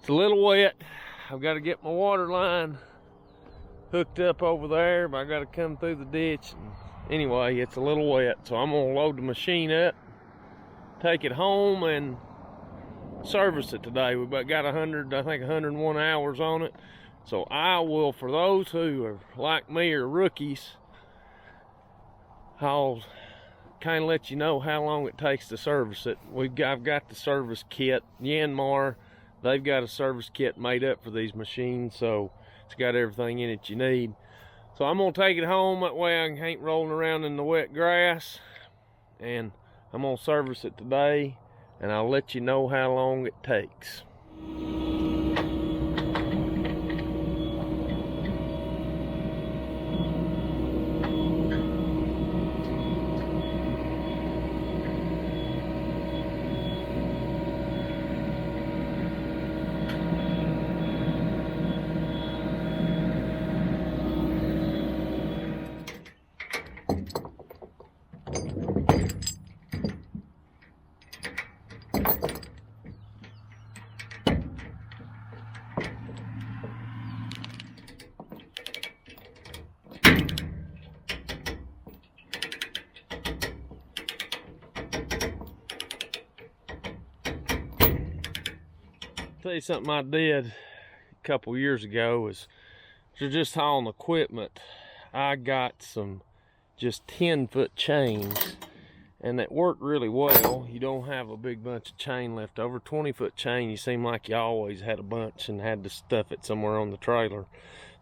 It's a little wet. I've got to get my water line hooked up over there, but I got to come through the ditch. Anyway, it's a little wet, so I'm gonna load the machine up, take it home, and service it today. We've got 101 hours on it. So I will, for those who are like me or rookies, I'll kind of let you know how long it takes to service it. I've got the service kit. Yanmar, they've got a service kit made up for these machines, so it's got everything in it you need. So I'm gonna take it home, that way I ain't rolling around in the wet grass, and I'm gonna service it today, and I'll let you know how long it takes. Tell you something I did a couple years ago was to just hauling equipment. I got some just 10-foot chains, and that worked really well. You don't have a big bunch of chain left over. 20-foot chain, you seem like you always had a bunch and had to stuff it somewhere on the trailer.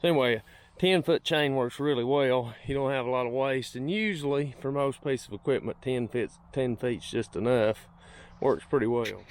So anyway, 10-foot chain works really well. You don't have a lot of waste, and usually for most pieces of equipment, 10 feet's just enough. Works pretty well.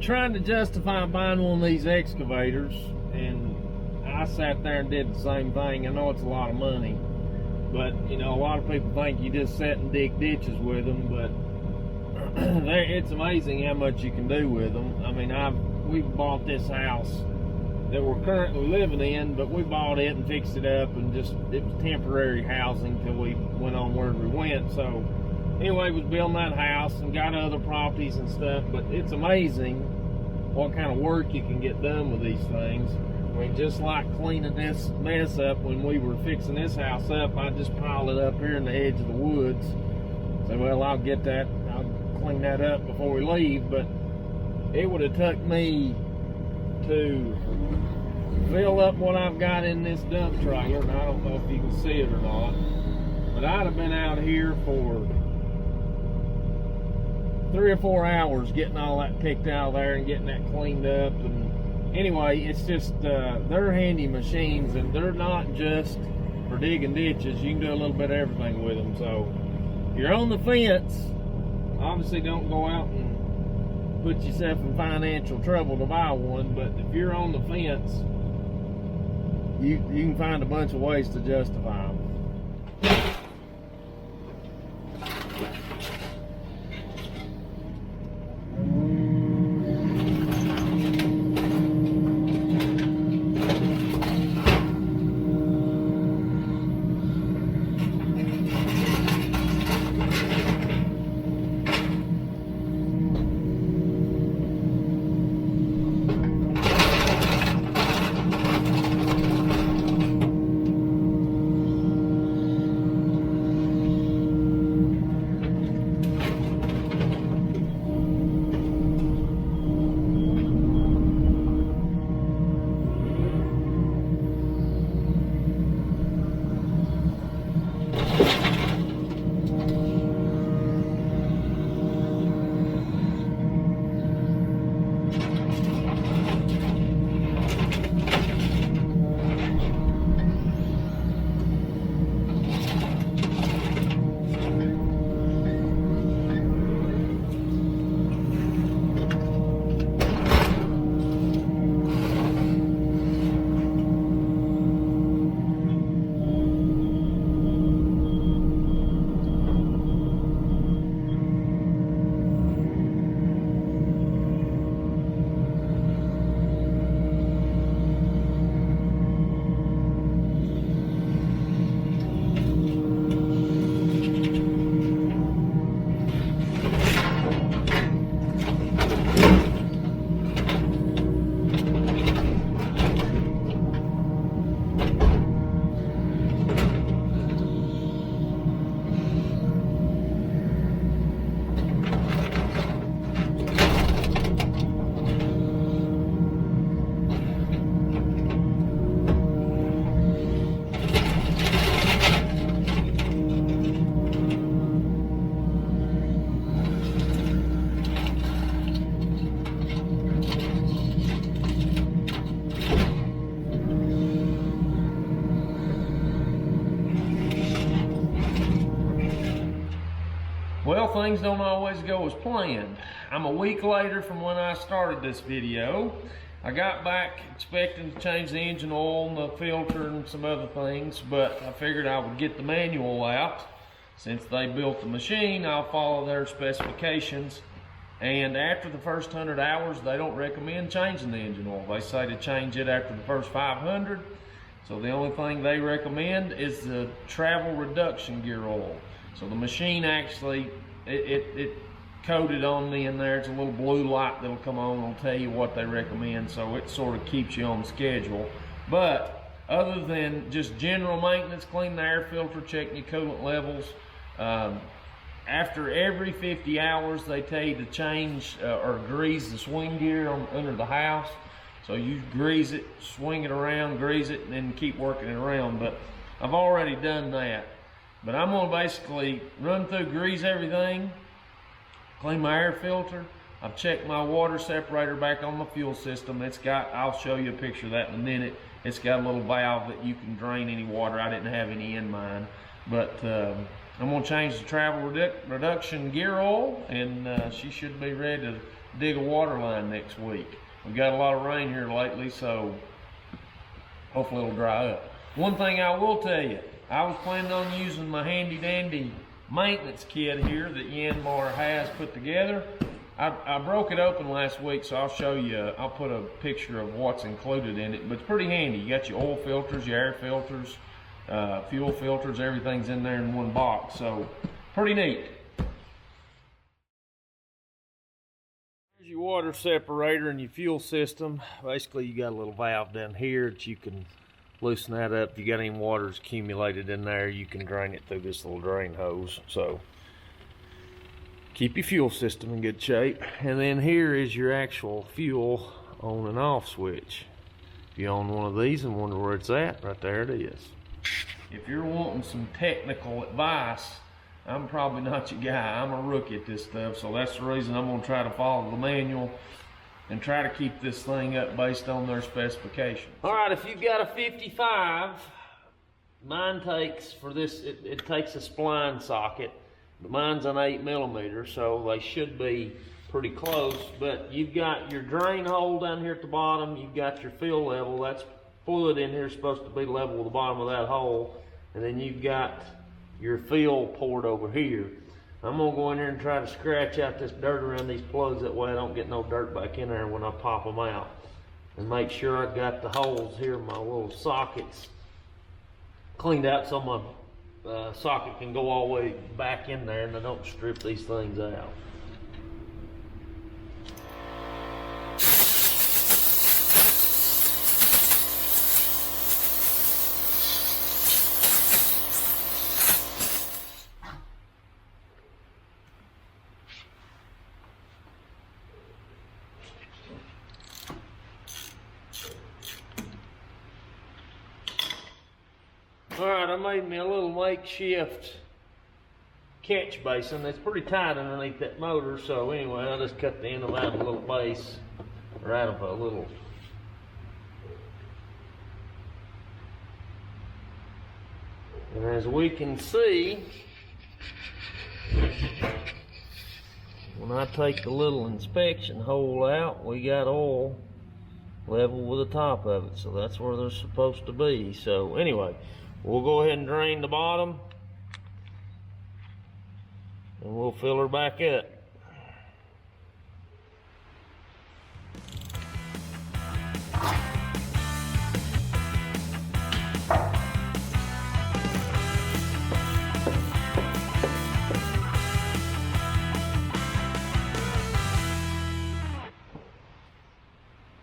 trying to justify buying one of these excavators, and I sat there and did the same thing. I know it's a lot of money, but you know, a lot of people think you just sit and dig ditches with them, but it's amazing how much you can do with them. I mean, we bought this house that we're currently living in, but we bought it and fixed it up, and it was temporary housing till we went on where we went. So anyway, was building that house and got other properties and stuff, but it's amazing what kind of work you can get done with these things. I mean, just like cleaning this mess up when we were fixing this house up, I just piled it up here in the edge of the woods. So, well, I'll clean that up before we leave, but it would have took me to fill up what I've got in this dump trailer, and I don't know if you can see it or not, but I'd have been out here for 3 or 4 hours getting all that picked out of there and getting that cleaned up. And anyway, it's just they're handy machines, and they're not just for digging ditches. You can do a little bit of everything with them. So if you're on the fence, obviously don't go out and put yourself in financial trouble to buy one, but if you're on the fence, you can find a bunch of ways to justify them. Well, things don't always go as planned. I'm a week later from when I started this video. I got back expecting to change the engine oil and the filter and some other things, but I figured I would get the manual out. Since they built the machine, I'll follow their specifications. And after the first 100 hours, they don't recommend changing the engine oil. They say to change it after the first 500. So the only thing they recommend is the travel reduction gear oil. So the machine actually, it coded on the in there. It's a little blue light that'll come on and tell you what they recommend. So it sort of keeps you on schedule. But other than just general maintenance, clean the air filter, checking your coolant levels, after every 50 hours, they tell you to change or grease the swing gear under the house. So you grease it, swing it around, grease it, and then keep working it around. But I've already done that. But I'm gonna basically run through, grease everything, clean my air filter. I've checked my water separator back on the fuel system. It's got, I'll show you a picture of that in a minute. It's got a little valve that you can drain any water. I didn't have any in mine. But I'm gonna change the travel reduction gear oil, and she should be ready to dig a water line next week. We've got a lot of rain here lately, so hopefully it'll dry up. One thing I will tell you, I was planning on using my handy dandy maintenance kit here that Yanmar has put together. I broke it open last week, so I'll show you, I'll put a picture of what's included in it, but it's pretty handy. You got your oil filters, your air filters, fuel filters, everything's in there in one box, so pretty neat. Here's your water separator and your fuel system. Basically, you got a little valve down here that you can loosen that up. If you got any water's accumulated in there, you can drain it through this little drain hose. So keep your fuel system in good shape. And then here is your actual fuel on and off switch. If you own one of these and wonder where it's at, right there it is. If you're wanting some technical advice, I'm probably not your guy. I'm a rookie at this stuff, so that's the reason I'm gonna try to follow the manual and try to keep this thing up based on their specifications. All right, if you've got a 55, mine takes, for this, it takes a spline socket. But mine's an 8mm, so they should be pretty close. But you've got your drain hole down here at the bottom. You've got your fill level. That's fluid in here supposed to be level with the bottom of that hole. And then you've got your fill port over here. I'm gonna go in there and try to scratch out this dirt around these plugs. That way I don't get no dirt back in there when I pop them out. And make sure I've got the holes here, my little sockets, cleaned out so my socket can go all the way back in there and I don't strip these things out. Alright, I made me a little makeshift catch basin. It's pretty tight underneath that motor, so anyway, I just cut the end of that a little base, or out of a little. And as we can see, when I take the little inspection hole out, we got oil level with the top of it, so that's where they're supposed to be. So anyway, we'll go ahead and drain the bottom and we'll fill her back up.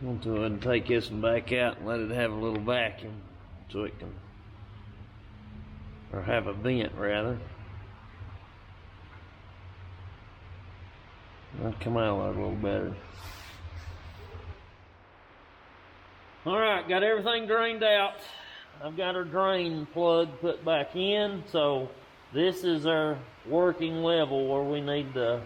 I'm going to go ahead and take this one back out and let it have a little vacuum so it can, or have a vent rather. That'll come out a little better. Alright, got everything drained out. I've got our drain plug put back in, so this is our working level where we need to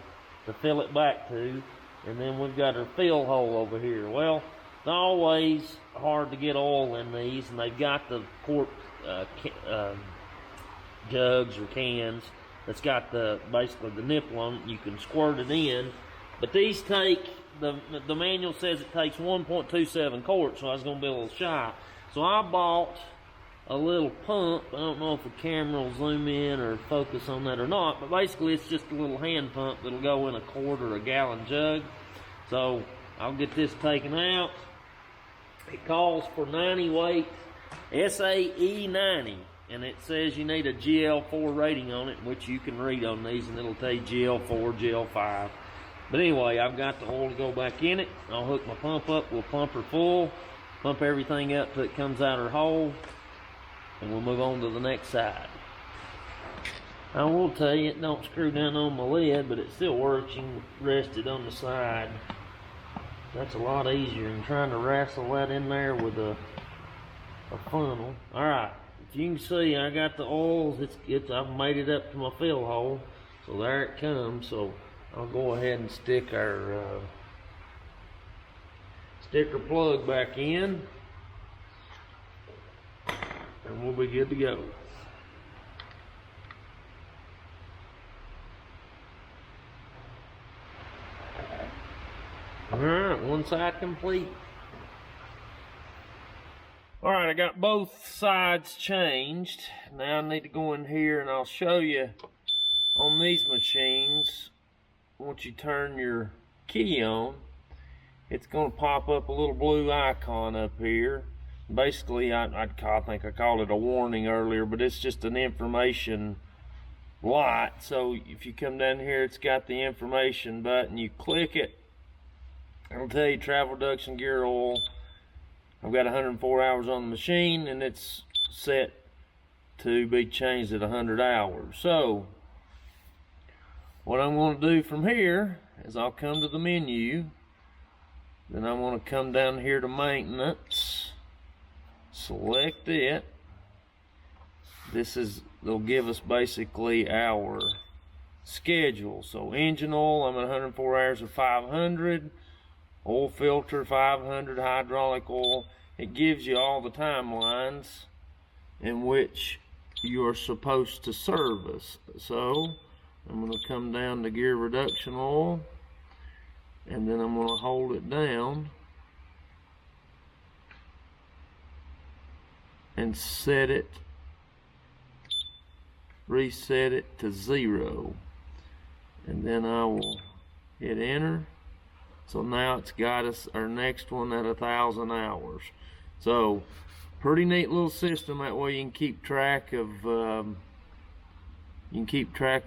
fill it back to. And then we've got our fill hole over here. Well, it's always hard to get oil in these, and they've got the quart jugs or cans that's got basically the nipple on it. You can squirt it in, but these take, the manual says it takes 1.27 quarts, so I was going to be a little shy. So I bought a little pump. I don't know if the camera will zoom in or focus on that or not, but basically it's just a little hand pump that'll go in a quart or a gallon jug. So I'll get this taken out. It calls for 90 weight SAE 90, and it says you need a GL4 rating on it, which you can read on these, and it'll tell you GL4, GL5. But anyway, I've got the oil to go back in it. I'll hook my pump up. We'll pump her full, pump everything up till it comes out her hole, and we'll move on to the next side. I will tell you, it don't screw down on my lid, but it still works. You can rest it on the side. That's a lot easier than trying to wrestle that in there with a funnel. Alright, if you can see, I got the oils. I've made it up to my fill hole, so there it comes. So I'll go ahead and stick our plug back in, and we'll be good to go. one side complete. All right, I got both sides changed. Now I need to go in here and I'll show you on these machines. Once you turn your key on, it's going to pop up a little blue icon up here. Basically, I think I called it a warning earlier, but it's just an information light. So if you come down here, it's got the information button. You click it, it'll tell you travel reduction gear oil. I've got 104 hours on the machine, and it's set to be changed at 100 hours. So what I'm going to do from here is I'll come to the menu, then I'm going to come down here to maintenance, select it. They'll give us basically our schedule. So engine oil, I'm at 104 hours of 500. Oil filter 500, hydraulic oil. It gives you all the timelines in which you are supposed to service. So I'm going to come down to gear reduction oil, and then I'm going to hold it down and set it, reset it to 0, and then I will hit enter. So now it's got us our next one at 1,000 hours. So pretty neat little system. That way you can keep track of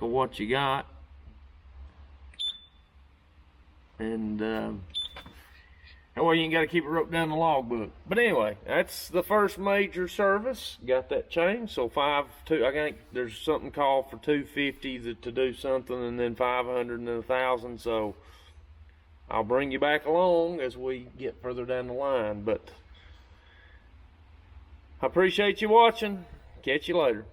what you got, and that way you ain't got to keep it wrote down in the logbook. But anyway, that's the first major service. Got that changed. So I think there's something called for 250 to do something, and then 500 and then 1,000. So I'll bring you back along as we get further down the line. But I appreciate you watching. Catch you later.